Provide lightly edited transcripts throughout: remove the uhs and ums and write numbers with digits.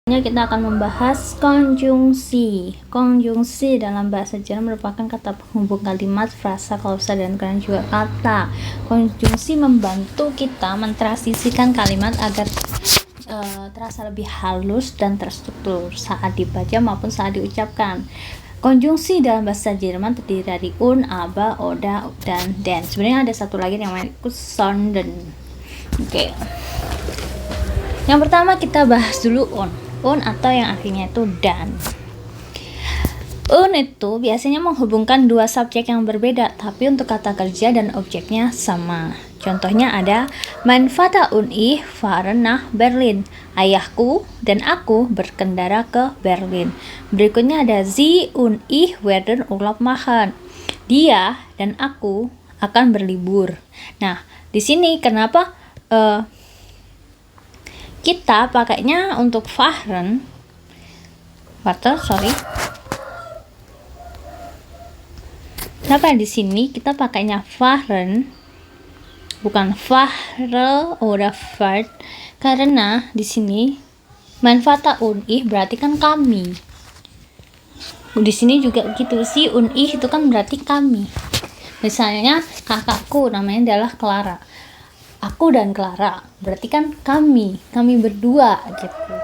Kita akan membahas konjungsi. Konjungsi dalam bahasa Jerman merupakan kata penghubung kalimat, frasa, klausa, dan kadang juga kata. Konjungsi membantu kita mentransisikan kalimat agar terasa lebih halus dan terstruktur saat dibaca maupun saat diucapkan. Konjungsi dalam bahasa Jerman terdiri dari un, aber, oder, dan den. Sebenarnya ada satu lagi yang namanya sondern. Oke. Yang pertama kita bahas dulu un atau yang artinya itu dan. Un itu biasanya menghubungkan dua subjek yang berbeda, tapi untuk kata kerja dan objeknya sama. Contohnya ada Mein Vater und ich fahren nach Berlin. Ayahku dan aku berkendara ke Berlin. Berikutnya ada Sie und ich werden Urlaub machen. Dia dan aku akan berlibur. Nah, di sini kenapa kita pakainya untuk fahren, kenapa di sini kita pakainya fahren bukan fahre oder fahrt? Karena di sini mein Vater und ich berarti kan kami. Di sini juga gitu sih, und ich itu kan berarti kami. Misalnya kakakku namanya adalah Clara. Aku dan Clara berarti kan kami berdua gitu.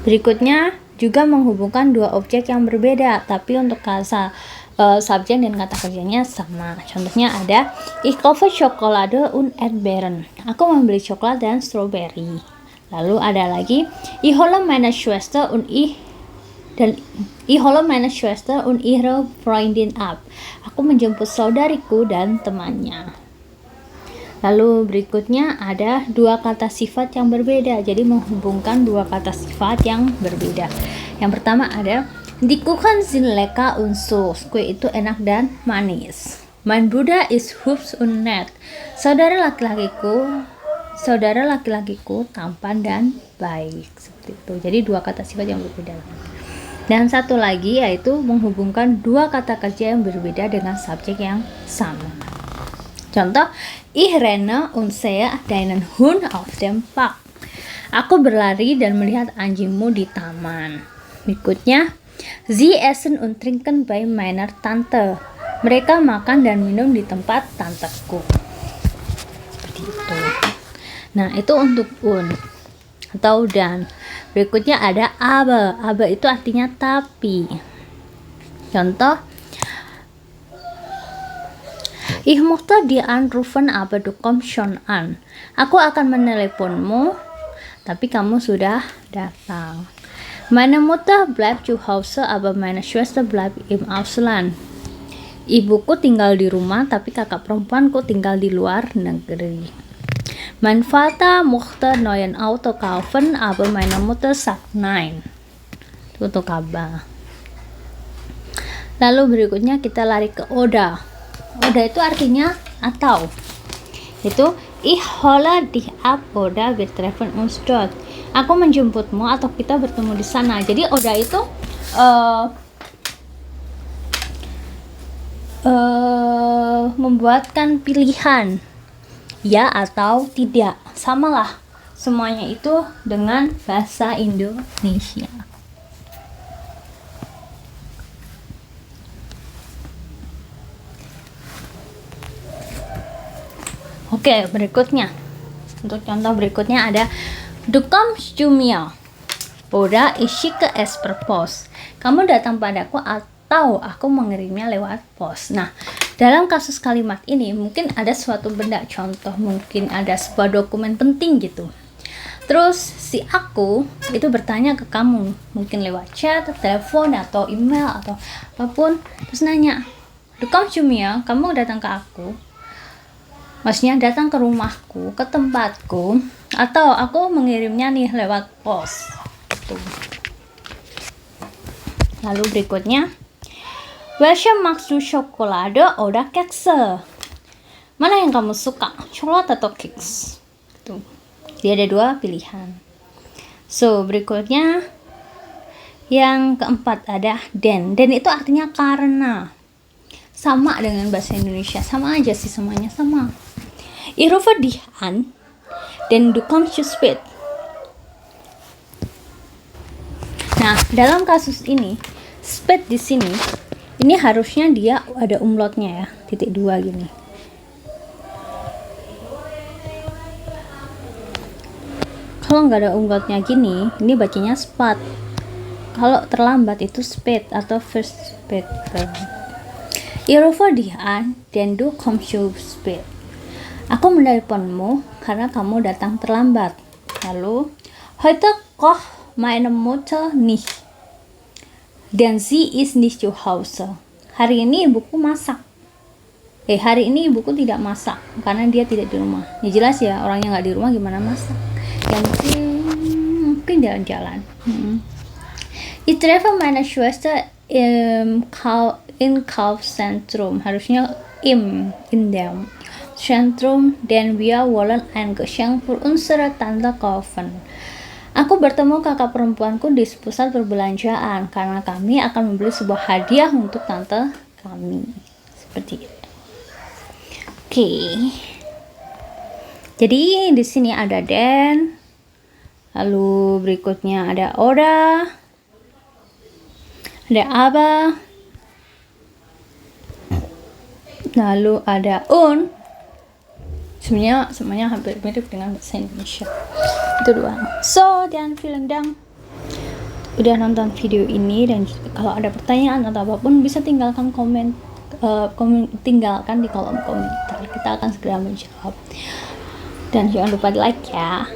Berikutnya juga menghubungkan dua objek yang berbeda, tapi untuk kata subjek dan kata kerjanya sama. Contohnya ada Ich kaufe Schokolade und Erdbeeren. Aku membeli coklat dan strawberry. Lalu ada lagi Ich hole meine Schwester und ihre Freundin ab. Aku menjemput saudariku dan temannya. Lalu berikutnya ada dua kata sifat yang berbeda, jadi menghubungkan dua kata sifat yang berbeda. Yang pertama ada Die Kuchen sind lecker und süß. Kue itu enak dan manis. Mein Bruder ist hübsch und nett. Saudara laki-lakiku tampan dan baik. Seperti itu. Jadi dua kata sifat yang berbeda. Dan satu lagi yaitu menghubungkan dua kata kerja yang berbeda dengan subjek yang sama. Contoh, Ich renne und sehe deinen Hund auf dem Park. Aku berlari dan melihat anjingmu di taman. Berikutnya, Sie essen und trinken bei meiner Tante. Mereka makan dan minum di tempat tanteku. Seperti itu. Nah, itu untuk un atau dan. Berikutnya ada aber. Aber itu artinya tapi. Contoh, Ich möchte dir anrufen, aber du kommst schon an. Aku akan meneleponmu, tapi kamu sudah datang. Meine Mutter bleibt zu Hause, aber meine Schwester bleibt im Ausland. Ibuku tinggal di rumah, tapi kakak perempuanku tinggal di luar negeri. Mein Vater möchte neuen Auto kaufen, aber meine Mutter sagt nein. Itu untuk kabar. Lalu berikutnya kita lari ke Oda. Oda itu artinya atau. Itu Ich hole dich ab oder wir treffen uns dort. Aku menjemputmu atau kita bertemu di sana. Jadi Oda itu membuatkan pilihan ya atau tidak, samalah semuanya itu dengan bahasa Indonesia. Oke, berikutnya untuk contoh berikutnya ada Du kommst zu mir oder ich schicke es per Post. Kamu datang padaku atau aku mengirimnya lewat pos. Nah, dalam kasus kalimat ini mungkin ada suatu benda, contoh mungkin ada sebuah dokumen penting gitu. Terus si aku itu bertanya ke kamu, mungkin lewat chat, telepon atau email atau apapun, terus nanya, Du kommst zu mir, kamu datang ke aku. Maksudnya datang ke rumahku, ke tempatku, atau aku mengirimnya nih lewat pos. Gitu. Lalu berikutnya, Welche magst du, Schokolade oder Kekse? Mana yang kamu suka, coklat atau keks? Tuh. Jadi ada dua pilihan. So, berikutnya yang keempat ada den. Den itu artinya karena. Sama dengan bahasa Indonesia, sama aja sih, semuanya sama. Ich rufe dich an, denn du kommst zu spät. Nah, dalam kasus ini, spät di sini, ini harusnya dia ada umlautnya ya, titik 2 gini. Kalau nggak ada umlautnya gini, ini bacanya spat. Kalau terlambat itu spät atau first spät. Irufa dian dan du kommst so spät. Aku menelponmu karena kamu datang terlambat. Lalu, heute kocht meine Mutter nicht. Dan sie ist nicht zu Hause. Hari ini ibuku masak. Hari ini ibuku tidak masak karena dia tidak di rumah. Ya jelas ya, orangnya nggak di rumah gimana masak? Ya mungkin jalan-jalan. Ich treffe meine Schwester im Kaufzentrum. Harusnya in dem Zentrum, denn wir wollen ein Geschenk für unsere Tante kaufen. Aku bertemu kakak perempuanku di pusat perbelanjaan karena kami akan membeli sebuah hadiah untuk tante kami. Seperti itu. Oke. Jadi di sini ada den. Lalu berikutnya ada Oda. Ada Aba. Lalu ada Un. Semuanya hampir mirip dengan bahasa Indonesia. Itu doang. So, dan vielen Dank udah nonton video ini, dan kalau ada pertanyaan atau apapun bisa tinggalkan tinggalkan di kolom komentar. Kita akan segera menjawab. Dan jangan lupa di like ya.